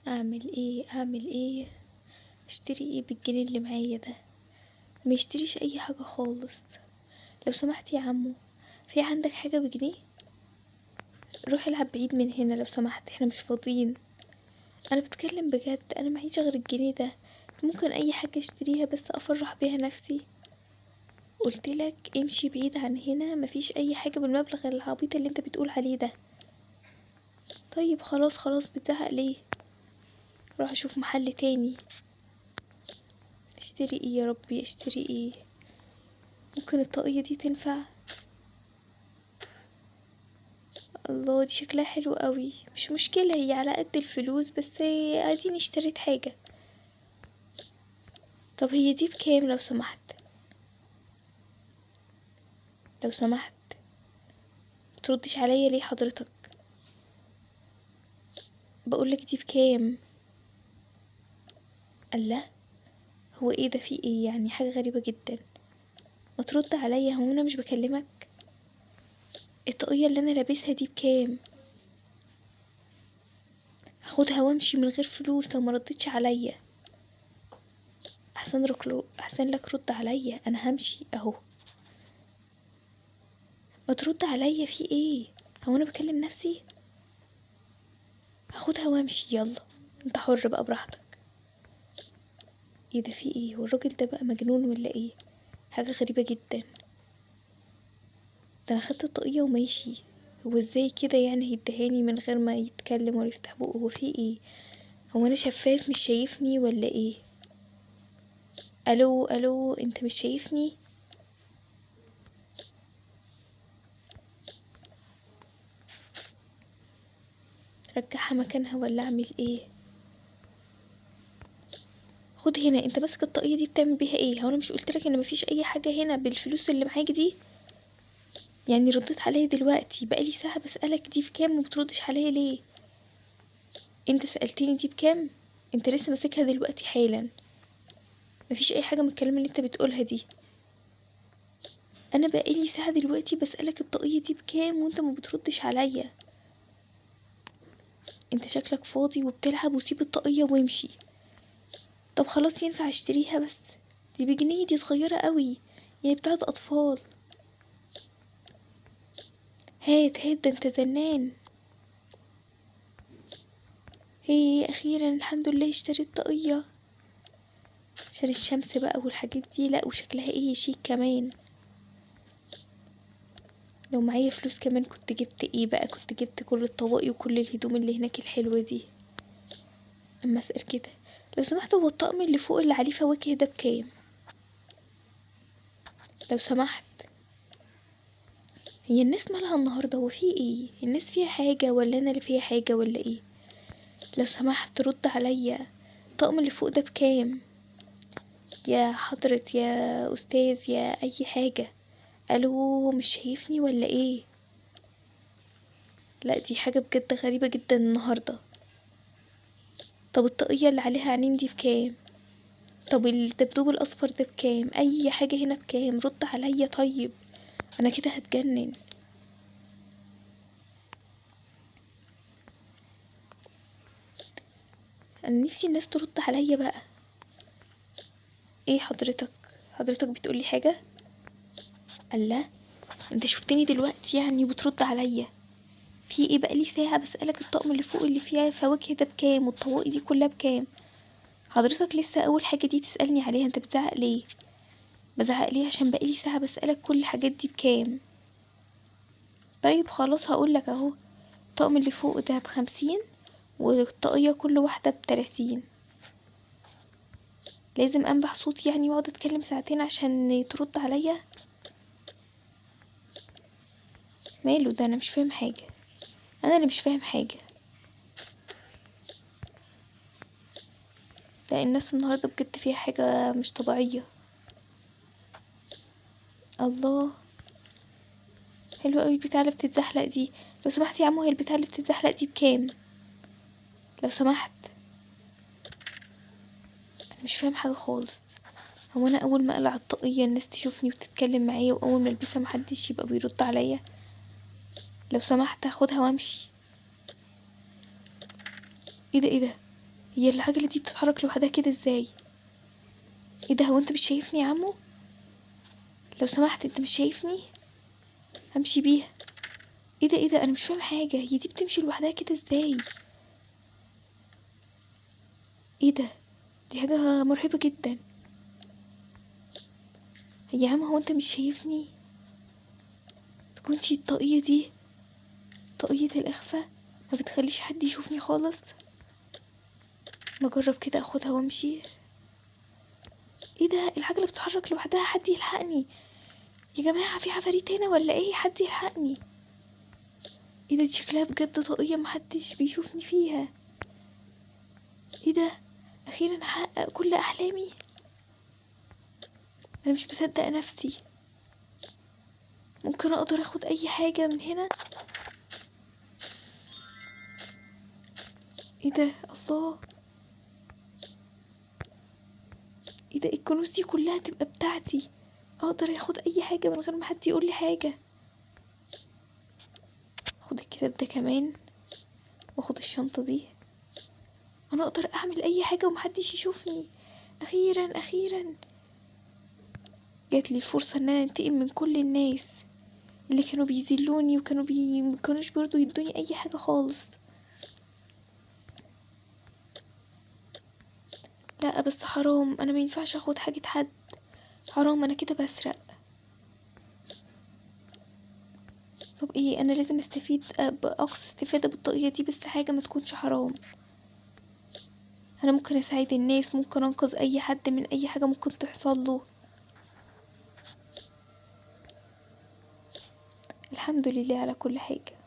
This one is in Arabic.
اعمل ايه؟ اشتري ايه بالجنيه اللي معايا ده؟ ما يشتريش اي حاجة خالص. لو سمحت يا عمو، في عندك حاجة بجنيه؟ روح العب بعيد من هنا لو سمحت، احنا مش فاضيين. انا بتكلم بجد، انا معيش غير الجنيه ده. ممكن اي حاجة اشتريها بس افرح بيها نفسي. قلتلك امشي بعيد عن هنا، مفيش اي حاجة بالمبلغ العبيط اللي انت بتقول عليه ده. طيب خلاص بتزهق ليه؟ روح اشوف محل تاني. اشتري ايه يا ربي؟ اشتري ايه؟ ممكن الطاقية دي تنفع؟ الله، دي شكلها حلو قوي. مش مشكلة، هي على قد الفلوس بس اديني اشتريت حاجة. طب هي دي بكام لو سمحت؟ لو سمحت، بتردش عليا ليه حضرتك؟ بقولك دي بكام؟ الله، هو ايه ده؟ في ايه يعني؟ حاجة غريبة جدا. ما ترد عليا، هو انا مش بكلمك؟ الطاقية اللي انا لابسها دي بكام؟ هاخدها وامشي من غير فلوس لو ما ردتش عليا. احسن لك رد عليا، انا همشي اهو. ما ترد عليا، في ايه؟ هو انا بكلم نفسي؟ هاخدها وامشي، يلا. انت حر بقى، براحتك. ايه ده؟ في ايه؟ هو الراجل ده بقى مجنون ولا ايه؟ حاجة غريبة جدا. ده انا خدت الطاقية وماشي. هو ازاي كده يعني هيدهاني من غير ما يتكلم ولا يفتح بقه؟ هو في ايه؟ هو انا شفاف مش شايفني ولا ايه؟ الو الو، انت مش شايفني؟ رجعها مكانها ولا اعمل ايه؟ خد هنا، انت ماسك الطاقية دي بتعمل بيها ايه؟ هو انا مش قلتلك ان مفيش اي حاجة هنا بالفلوس اللي معاك دي؟ يعني رديت عليا دلوقتي، بقالي ساعة بسألك دي بكام وبتردش عليا ليه؟ انت سألتني دي بكام؟ انت لسه ماسكها دلوقتي حالا. مفيش اي حاجة من الكلام اللي انت بتقولها دي. انا بقالي ساعة دلوقتي بسألك الطاقية دي بكام وانت ما بتردش عليا. انت شكلك فاضي وبتلعب، وسيب الطاقية وامشي. طب خلاص، ينفع اشتريها؟ بس دي بجنيه، دي صغيرة قوي، يعني بتاعت اطفال. هات ده انت زنان. هي اخيرا الحمد لله اشتريت طاقية. عشان الشمس بقى والحاجات دي، لا وشكلها ايه شيك كمان. لو معايا فلوس كمان كنت جبت ايه بقى؟ كنت جبت كل الطواقي وكل الهدوم اللي هناك الحلوة دي. اما اسأل كده، لو سمحت، هو الطقم اللي فوق اللي عليه فواكه ده بكام؟ لو سمحت. هي الناس مالها النهاردة؟ هو في ايه؟ الناس فيها حاجة ولا انا اللي فيها حاجة ولا ايه؟ لو سمحت رد عليا، الطقم اللي فوق ده بكام؟ يا حضرة يا استاذ يا اي حاجة. الو، مش شايفني ولا ايه؟ لا، دي حاجة بجد غريبة جدا النهاردة. طب الطاقية اللي عليها عينين دي بكام؟ طب الدبدوب الاصفر ده بكام؟ اي حاجة هنا بكام؟ رد عليا طيب، انا كده هتجنن. انا نفسي الناس ترد عليا بقى. ايه حضرتك بتقولي حاجة؟ الله، انت شفتني دلوقتي يعني وبترد عليا؟ في ايه؟ بقالي ساعة بسألك الطقم اللي فوق اللي فيها فواكه ده بكام والطواقي دي كلها بكام. حضرتك لسه اول حاجة دي تسألني عليها؟ انت بتزعق ليه؟ بزعق ليه عشان بقالي ساعة بسألك كل الحاجات دي بكام. طيب خلاص هقولك اهو، الطقم اللي فوق ده ب50، والطاقية كل واحدة ب30. لازم انبح صوتي يعني واقعد اتكلم ساعتين عشان ترد عليا؟ ماله ده؟ انا مش فاهم حاجة، انا اللي مش فاهم حاجة. لا، الناس النهاردة بجد فيها حاجة مش طبيعية. الله، حلوة قوي البتاعة اللي بتتزحلق دي. لو سمحت يا عمو، هي البتاعة اللي بتتزحلق دي بكام؟ لو سمحت. انا مش فاهم حاجة خالص. هو انا اول ما اقلع الطاقية الناس تشوفني وتتكلم معايا، واول ما البسها محدش يبقى بيرد عليا؟ لو سمحت هاخدها وامشي. ايه ده؟ هي العجلة دي بتتحرك لوحدها كده ازاي؟ ايه ده؟ هو انت مش شايفني يا عمو؟ لو سمحت، انت مش شايفني؟ همشي بيها. ايه ده؟ ايه ده؟ انا مش فاهم حاجة، هي دي بتمشي لوحدها كده ازاي؟ ايه ده؟ دي حاجة مرعبة جدا. يا عم هو انت مش شايفني؟ تكونش الطاقية دي طاقية الإخفاء، ما بتخليش حد يشوفني خالص. ما اجرب كده اخدها وامشي. ايه ده؟ العجلة بتتحرك لوحدها، حد يلحقني يا جماعة، في عفاريت هنا ولا ايه؟ حد يلحقني. ايه ده؟ دي شكلها بجد طاقية محدش بيشوفني فيها. ايه ده؟ اخيرا احقق كل احلامي. انا مش مصدق نفسي. ممكن اقدر اخد اي حاجة من هنا؟ ايه ده؟ الله. ايه ده؟ الكنوز دي كلها تبقى بتاعتي، اقدر اخد اي حاجة من غير ما حد يقول لي حاجة. اخد الكتاب ده كمان، واخد الشنطة دي. انا اقدر اعمل اي حاجة ومحدش يشوفني. اخيرا اخيرا جات لي الفرصة ان انا انتقم من كل الناس اللي كانوا بيذلوني وكانوا مكانوش برضو يدوني اي حاجة خالص. لا بس حرام، انا ما ينفعش اخد حاجة حد، حرام، انا كده بسرق. طب ايه، انا لازم استفيد باقصى استفادة بالطاقية دي، بس حاجة ما تكونش حرام. انا ممكن اساعد الناس، ممكن انقذ اي حد من اي حاجة ممكن تحصل له. الحمد لله على كل حاجة.